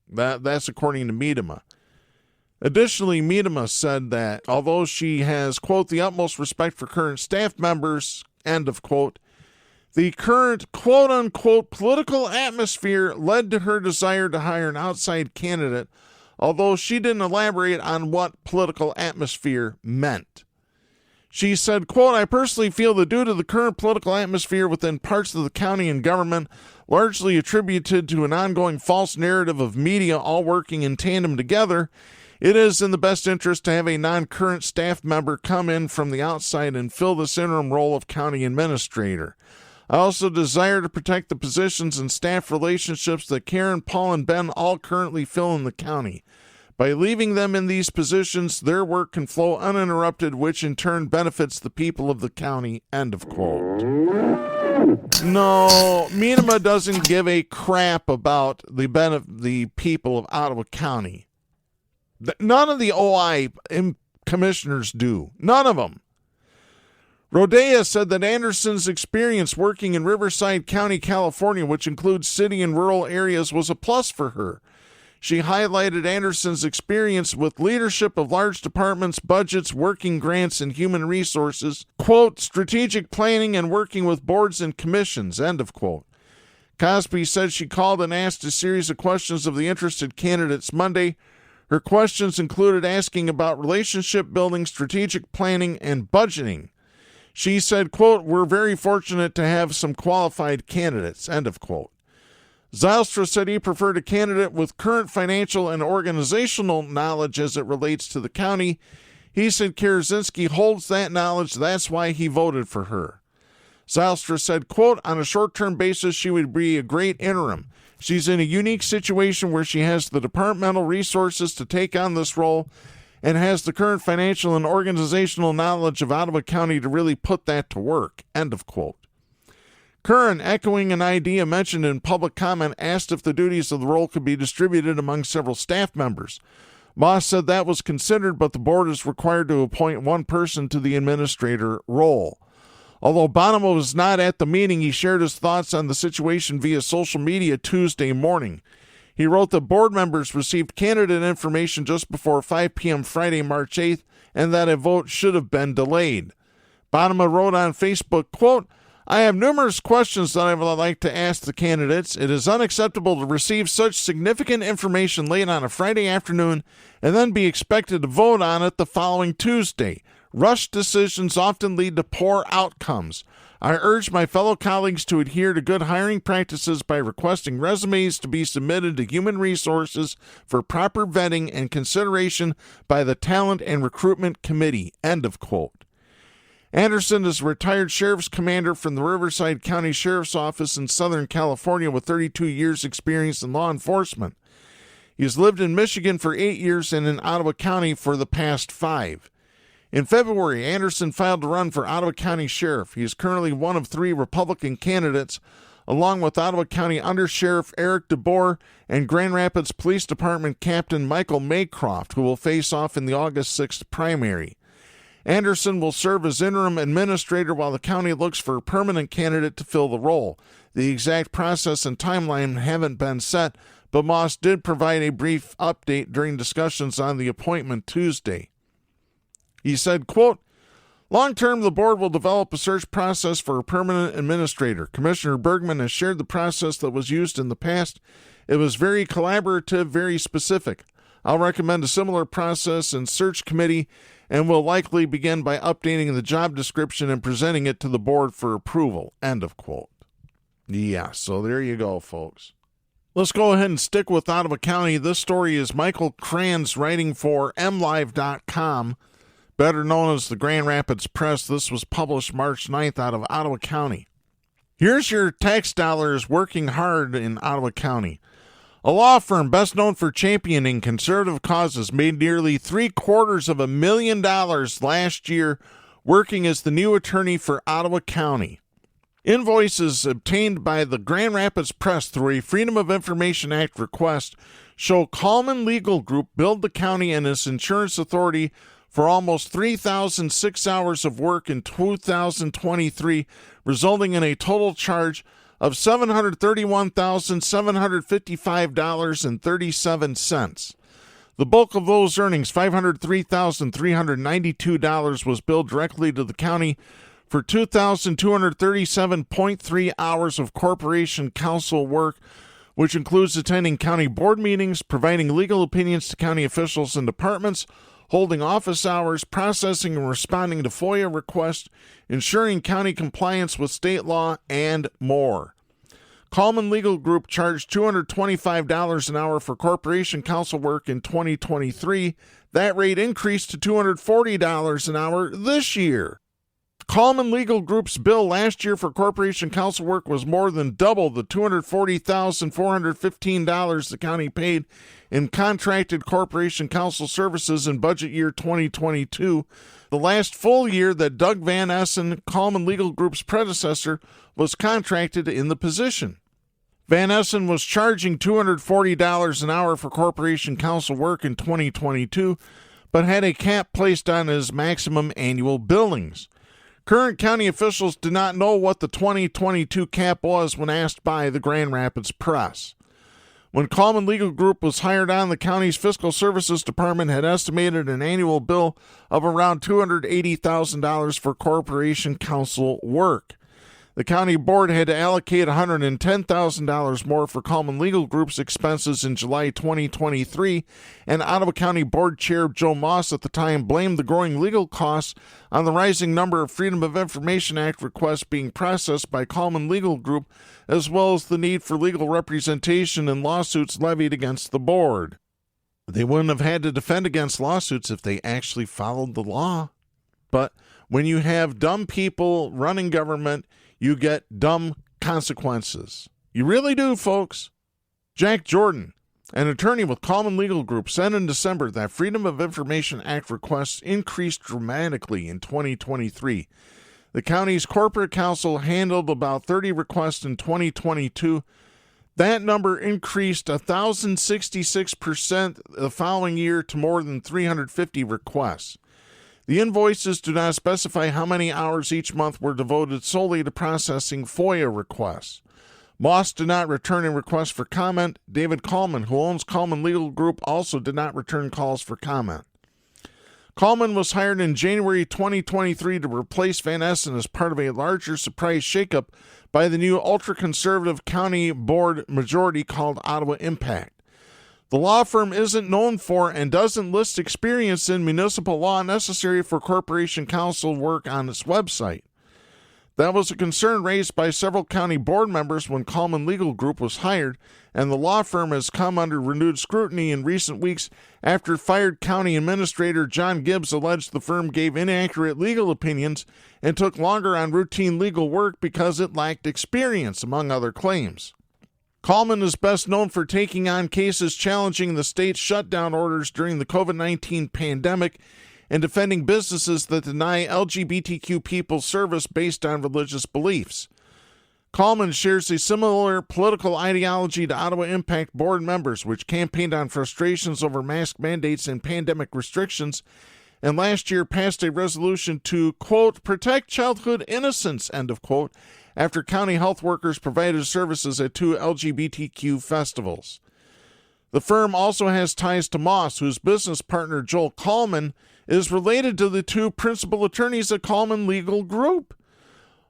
That's according to Miedema. Additionally, Miedema said that although she has, quote, the utmost respect for current staff members, end of quote, the current, quote unquote, political atmosphere led to her desire to hire an outside candidate, although she didn't elaborate on what political atmosphere meant. She said, quote, I personally feel that due to the current political atmosphere within parts of the county and government, largely attributed to an ongoing false narrative of media all working in tandem together, it is in the best interest to have a non-current staff member come in from the outside and fill this interim role of county administrator. I also desire to protect the positions and staff relationships that Karen, Paul, and Ben all currently fill in the county. By leaving them in these positions, their work can flow uninterrupted, which in turn benefits the people of the county, end of quote. No, Miedema doesn't give a crap about the people of Ottawa County. None of the OI commissioners do. None of them. Rodea said that Anderson's experience working in Riverside County, California, which includes city and rural areas, was a plus for her. She highlighted Anderson's experience with leadership of large departments, budgets, working grants, and human resources, quote, strategic planning and working with boards and commissions, end of quote. Cosby said she called and asked a series of questions of the interested candidates Monday. Her questions included asking about relationship building, strategic planning, and budgeting. She said, quote, we're very fortunate to have some qualified candidates, end of quote. Zylstra said he preferred a candidate with current financial and organizational knowledge as it relates to the county. He said Karazinski holds that knowledge, that's why he voted for her. Zylstra said, quote, on a short-term basis, she would be a great interim. She's in a unique situation where she has the departmental resources to take on this role and has the current financial and organizational knowledge of Ottawa County to really put that to work, end of quote. Curran, echoing an idea mentioned in public comment, asked if the duties of the role could be distributed among several staff members. Moss said that was considered, but the board is required to appoint one person to the administrator role. Although Bonomo was not at the meeting, he shared his thoughts on the situation via social media Tuesday morning. He wrote that board members received candidate information just before 5 p.m. Friday, March 8th, and that a vote should have been delayed. Bonomo wrote on Facebook, quote, I have numerous questions that I would like to ask the candidates. It is unacceptable to receive such significant information late on a Friday afternoon and then be expected to vote on it the following Tuesday. Rushed decisions often lead to poor outcomes. I urge my fellow colleagues to adhere to good hiring practices by requesting resumes to be submitted to Human Resources for proper vetting and consideration by the Talent and Recruitment Committee. End of quote. Anderson is a retired sheriff's commander from the Riverside County Sheriff's Office in Southern California with 32 years' experience in law enforcement. He has lived in Michigan for 8 years and in Ottawa County for the past 5. In February, Anderson filed to run for Ottawa County Sheriff. He is currently one of 3 Republican candidates, along with Ottawa County Undersheriff Eric DeBoer and Grand Rapids Police Department Captain Michael Maycroft, who will face off in the August 6th primary. Anderson will serve as interim administrator while the county looks for a permanent candidate to fill the role. The exact process and timeline haven't been set, but Moss did provide a brief update during discussions on the appointment Tuesday. He said, quote, long-term, the board will develop a search process for a permanent administrator. Commissioner Bergman has shared the process that was used in the past. It was very collaborative, very specific. I'll recommend a similar process in search committee and will likely begin by updating the job description and presenting it to the board for approval. End of quote. Yeah, so there you go, folks. Let's go ahead and stick with Ottawa County. This story is Michael Kranz writing for MLive.com, better known as the Grand Rapids Press. This was published March 9th out of Ottawa County. Here's your tax dollars working hard in Ottawa County. A law firm best known for championing conservative causes made nearly $750,000 last year working as the new attorney for Ottawa County. Invoices obtained by the Grand Rapids Press through a Freedom of Information Act request show Coleman Legal Group billed the county and its insurance authority for almost 3,006 hours of work in 2023, resulting in a total charge of $731,755.37. The bulk of those earnings, $503,392, was billed directly to the county for 2,237.3 hours of corporation counsel work, which includes attending county board meetings, providing legal opinions to county officials and departments, holding office hours, processing and responding to FOIA requests, ensuring county compliance with state law, and more. Coleman Legal Group charged $225 an hour for corporation counsel work in 2023. That rate increased to $240 an hour this year. Coleman Legal Group's bill last year for corporation counsel work was more than double the $240,415 the county paid in contracted corporation counsel services in budget year 2022, the last full year that Doug Van Essen, Coleman Legal Group's predecessor, was contracted in the position. Van Essen was charging $240 an hour for corporation counsel work in 2022, but had a cap placed on his maximum annual billings. Current county officials did not know what the 2022 cap was when asked by the Grand Rapids Press. When Coleman Legal Group was hired on, the county's Fiscal Services Department had estimated an annual bill of around $280,000 for corporation counsel work. The county board had to allocate $110,000 more for Coleman Legal Group's expenses in July 2023, and Ottawa County Board Chair Joe Moss at the time blamed the growing legal costs on the rising number of Freedom of Information Act requests being processed by Coleman Legal Group, as well as the need for legal representation in lawsuits levied against the board. They wouldn't have had to defend against lawsuits if they actually followed the law. But when you have dumb people running government, you get dumb consequences. You really do, folks. Jack Jordan, an attorney with Coleman Legal Group, said in December that Freedom of Information Act requests increased dramatically in 2023. The county's corporate counsel handled about 30 requests in 2022. That number increased 1,066% the following year to more than 350 requests. The invoices do not specify how many hours each month were devoted solely to processing FOIA requests. Moss did not return a request for comment. David Coleman, who owns Coleman Legal Group, also did not return calls for comment. Coleman was hired in January 2023 to replace Van Essen as part of a larger surprise shakeup by the new ultra-conservative county board majority called Ottawa Impact. The law firm isn't known for and doesn't list experience in municipal law necessary for corporation counsel work on its website. That was a concern raised by several county board members when Coleman Legal Group was hired, and the law firm has come under renewed scrutiny in recent weeks after fired county administrator John Gibbs alleged the firm gave inaccurate legal opinions and took longer on routine legal work because it lacked experience, among other claims. Coleman is best known for taking on cases challenging the state's shutdown orders during the COVID-19 pandemic and defending businesses that deny LGBTQ people service based on religious beliefs. Coleman shares a similar political ideology to Ottawa Impact board members, which campaigned on frustrations over mask mandates and pandemic restrictions, and last year passed a resolution to, quote, protect childhood innocence, end of quote, after county health workers provided services at 2 LGBTQ festivals. The firm also has ties to Moss, whose business partner Joel Coleman is related to the 2 principal attorneys at Coleman Legal Group.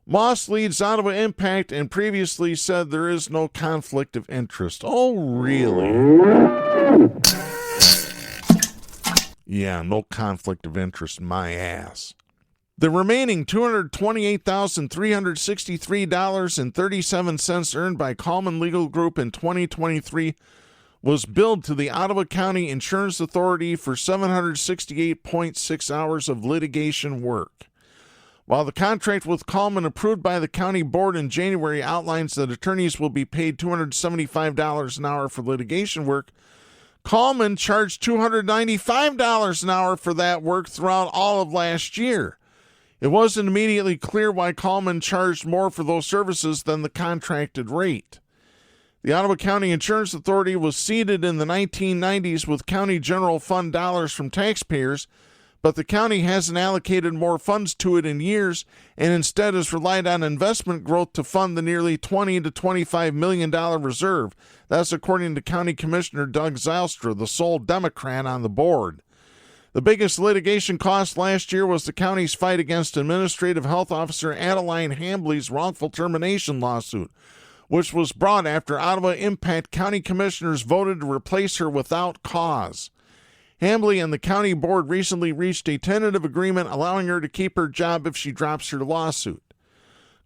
Moss leads Ottawa Impact and previously said there is no conflict of interest. Oh, really? Yeah, no conflict of interest, my ass. The remaining $228,363.37 earned by Coleman Legal Group in 2023 was billed to the Ottawa County Insurance Authority for 768.6 hours of litigation work. While the contract with Coleman approved by the county board in January outlines that attorneys will be paid $275 an hour for litigation work, Coleman charged $295 an hour for that work throughout all of last year. It wasn't immediately clear why Coleman charged more for those services than the contracted rate. The Ottawa County Insurance Authority was seeded in the 1990s with county general fund dollars from taxpayers, but the county hasn't allocated more funds to it in years and instead has relied on investment growth to fund the nearly $20 to $25 million reserve. That's according to County Commissioner Doug Zylstra, the sole Democrat on the board. The biggest litigation cost last year was the county's fight against Administrative Health Officer Adeline Hambley's wrongful termination lawsuit, which was brought after Ottawa Impact County Commissioners voted to replace her without cause. Hambley and the county board recently reached a tentative agreement allowing her to keep her job if she drops her lawsuit.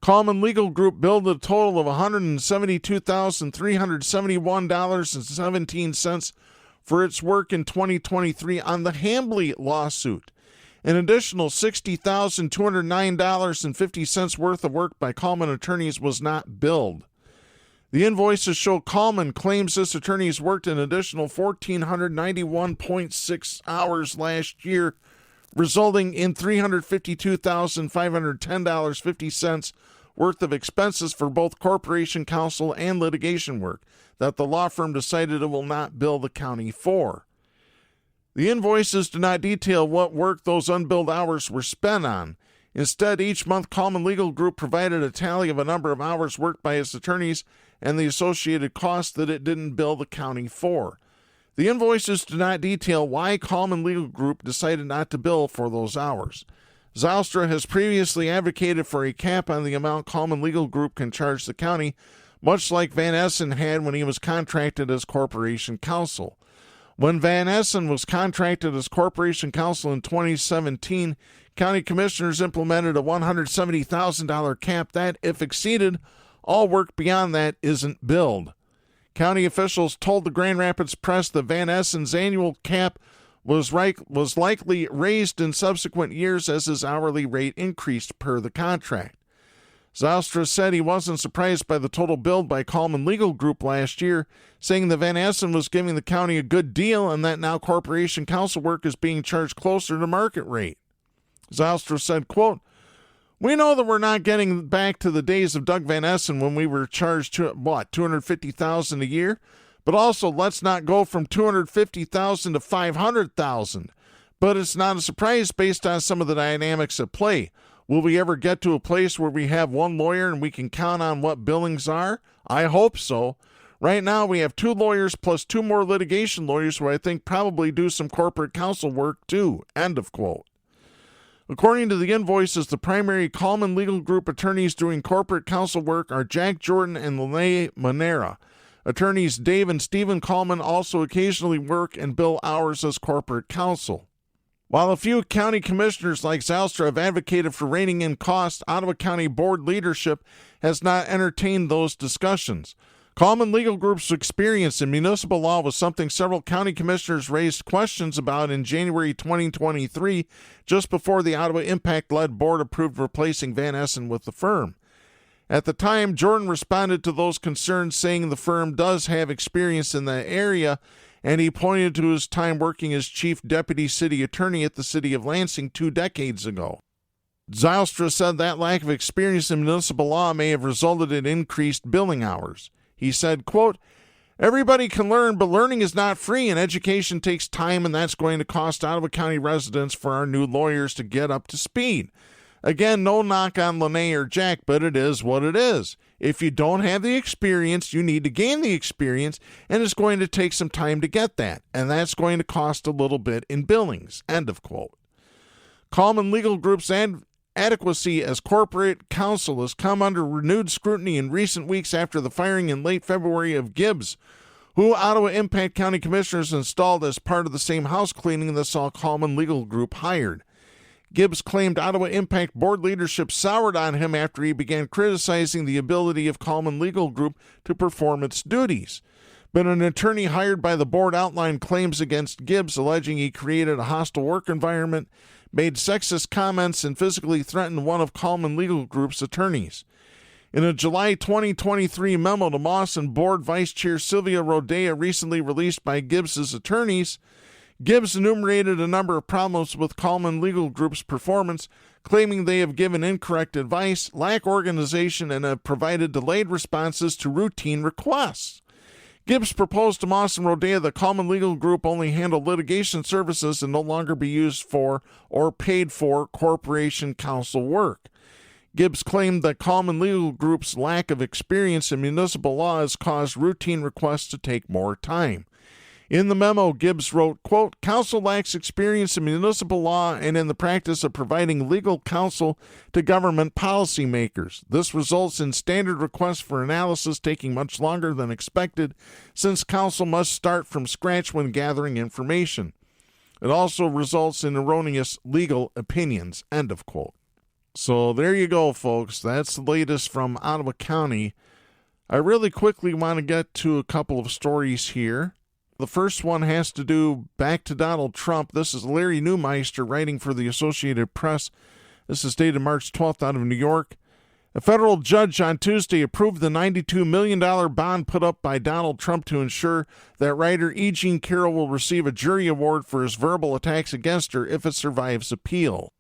Coleman Legal Group billed a total of $172,371.17 for its work in 2023 on the Hambley lawsuit. An additional $60,209.50 worth of work by Coleman attorneys was not billed. The invoices show Coleman claims this attorney's worked an additional 1,491.6 hours last year, resulting in $352,510.50 worth of expenses for both corporation counsel and litigation work that the law firm decided it will not bill the county for. The invoices do not detail what work those unbilled hours were spent on. Instead, each month Coleman Legal Group provided a tally of a number of hours worked by its attorneys and the associated costs that it didn't bill the county for. The invoices do not detail why Coleman Legal Group decided not to bill for those hours. Zylstra has previously advocated for a cap on the amount Coleman Legal Group can charge the county, much like Van Essen had when he was contracted as corporation counsel. When Van Essen was contracted as corporation counsel in 2017, county commissioners implemented a $170,000 cap that, if exceeded, all work beyond that isn't billed. County officials told the Grand Rapids Press that Van Essen's annual cap was likely raised in subsequent years as his hourly rate increased per the contract. Zylstra said he wasn't surprised by the total billed by Coleman Legal Group last year, saying that Van Essen was giving the county a good deal and that now corporation counsel work is being charged closer to market rate. Zylstra said, quote, "We know that we're not getting back to the days of Doug Van Essen when we were charged $250,000 a year, but also let's not go from $250,000 to $500,000. But it's not a surprise based on some of the dynamics at play. Will we ever get to a place where we have one lawyer and we can count on what billings are? I hope so. Right now we have 2 lawyers plus 2 more litigation lawyers who I think probably do some corporate counsel work too." End of quote. According to the invoices, the primary Coleman Legal Group attorneys doing corporate counsel work are Jack Jordan and Lene Monera. Attorneys Dave and Stephen Coleman also occasionally work and bill hours as corporate counsel. While a few county commissioners like Zylstra have advocated for reining in costs, Ottawa County Board leadership has not entertained those discussions. Coleman Legal Group's experience in municipal law was something several county commissioners raised questions about in January 2023, just before the Ottawa Impact-led board approved replacing Van Essen with the firm. At the time, Jordan responded to those concerns, saying the firm does have experience in the area, and he pointed to his time working as chief deputy city attorney at the city of Lansing 2 decades ago. Zylstra said that lack of experience in municipal law may have resulted in increased billing hours. He said, quote, "Everybody can learn, but learning is not free, and education takes time, and that's going to cost Ottawa County residents for our new lawyers to get up to speed. Again, no knock on Lene or Jack, but it is what it is. If you don't have the experience, you need to gain the experience, and it's going to take some time to get that, and that's going to cost a little bit in billings." End of quote. Coleman Legal Group's adequacy as corporate counsel has come under renewed scrutiny in recent weeks after the firing in late February of Gibbs, who Ottawa Impact County Commissioners installed as part of the same house cleaning that saw Coleman Legal Group hired. Gibbs claimed Ottawa Impact board leadership soured on him after he began criticizing the ability of Coleman Legal Group to perform its duties. but an attorney hired by the board outlined claims against Gibbs, alleging he created a hostile work environment, made sexist comments, and physically threatened one of Coleman Legal Group's attorneys. In a July 2023 memo to Moss and Board Vice Chair Sylvia Rodea, recently released by Gibbs's attorneys, Gibbs enumerated a number of problems with Coleman Legal Group's performance, claiming they have given incorrect advice, lack organization, and have provided delayed responses to routine requests. Gibbs proposed to Moss and Rodea that Coleman Legal Group only handle litigation services and no longer be used for or paid for corporation counsel work. Gibbs claimed that Coleman Legal Group's lack of experience in municipal law has caused routine requests to take more time. In the memo, Gibbs wrote, quote, "Counsel lacks experience in municipal law and in the practice of providing legal counsel to government policymakers. This results in standard requests for analysis taking much longer than expected, since counsel must start from scratch when gathering information. It also results in erroneous legal opinions," end of quote. So there you go, folks. That's the latest from Ottawa County. I really quickly want to get to a couple of stories here. The first one has to do back to Donald Trump. This is Larry Neumeister writing for the Associated Press. This is dated March 12th out of New York. A federal judge on Tuesday approved the $92 million bond put up by Donald Trump to ensure that writer E. Jean Carroll will receive a jury award for his verbal attacks against her if it survives appeal.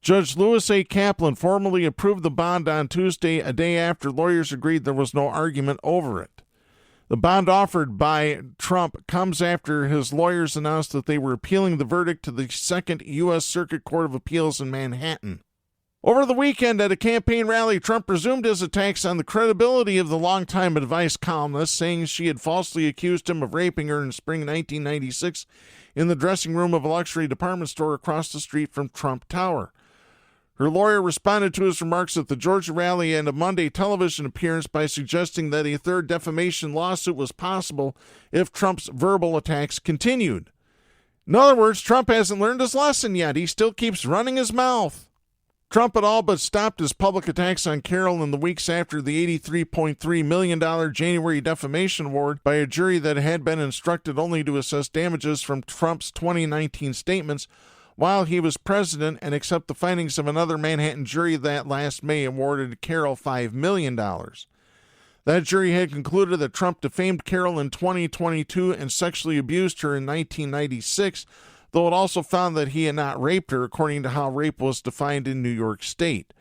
Judge Lewis A. Kaplan formally approved the bond on Tuesday, a day after lawyers agreed there was no argument over it. The bond offered by Trump comes after his lawyers announced that they were appealing the verdict to the Second U.S. Circuit Court of Appeals in Manhattan. Over the weekend at a campaign rally, Trump resumed his attacks on the credibility of the longtime advice columnist, saying she had falsely accused him of raping her in spring 1996 in the dressing room of a luxury department store across the street from Trump Tower. Her lawyer responded to his remarks at the Georgia rally and a Monday television appearance by suggesting that a third defamation lawsuit was possible if Trump's verbal attacks continued. In other words, Trump hasn't learned his lesson yet. He still keeps running his mouth. Trump had all but stopped his public attacks on Carroll in the weeks after the $83.3 million January defamation award by a jury that had been instructed only to assess damages from Trump's 2019 statements while he was president and accept the findings of another Manhattan jury that last May awarded Carroll $5 million. That jury had concluded that Trump defamed Carroll in 2022 and sexually abused her in 1996, though it also found that he had not raped her, according to how rape was defined in New York State.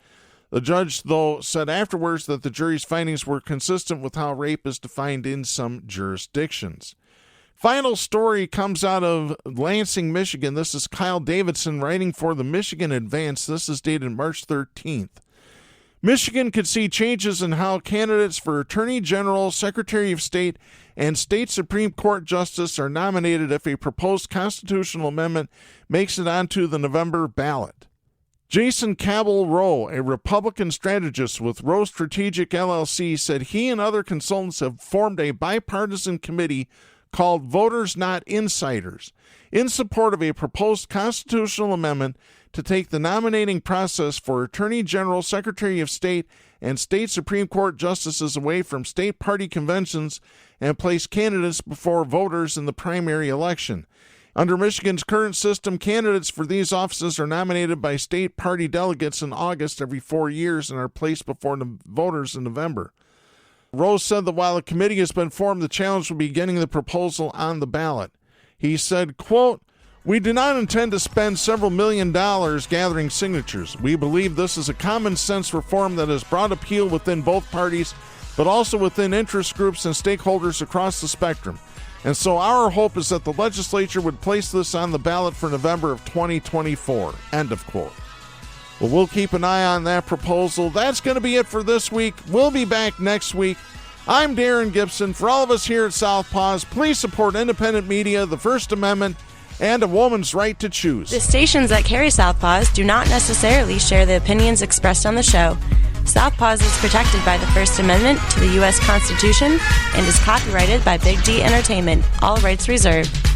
The judge, though, said afterwards that the jury's findings were consistent with how rape is defined in some jurisdictions. Final story comes out of Lansing, Michigan. This is Kyle Davidson writing for the Michigan Advance. This is dated March 13th. Michigan could see changes in how candidates for Attorney General, Secretary of State, and State Supreme Court Justice are nominated if a proposed constitutional amendment makes it onto the November ballot. Jason Cabell-Rowe, a Republican strategist with Rowe Strategic LLC, said he and other consultants have formed a bipartisan committee called Voters Not Insiders in support of a proposed constitutional amendment to take the nominating process for Attorney General, Secretary of State, and State Supreme Court justices away from state party conventions and place candidates before voters in the primary election. Under Michigan's current system, candidates for these offices are nominated by state party delegates in August every 4 years and are placed before the voters in November. Rose said that while a committee has been formed, the challenge will be getting the proposal on the ballot. He said, quote, "We do not intend to spend several $1 million gathering signatures. We believe this is a common sense reform that has broad appeal within both parties, but also within interest groups and stakeholders across the spectrum. And so our hope is that the legislature would place this on the ballot for November of 2024, end of quote. Well, we'll keep an eye on that proposal. That's going to be it for this week. We'll be back next week. I'm Darren Gibson. For all of us here at Southpaws, please support independent media, the First Amendment, and a woman's right to choose. The stations that carry Southpaws do not necessarily share the opinions expressed on the show. Southpaws is protected by the First Amendment to the U.S. Constitution and is copyrighted by Big D Entertainment. All rights reserved.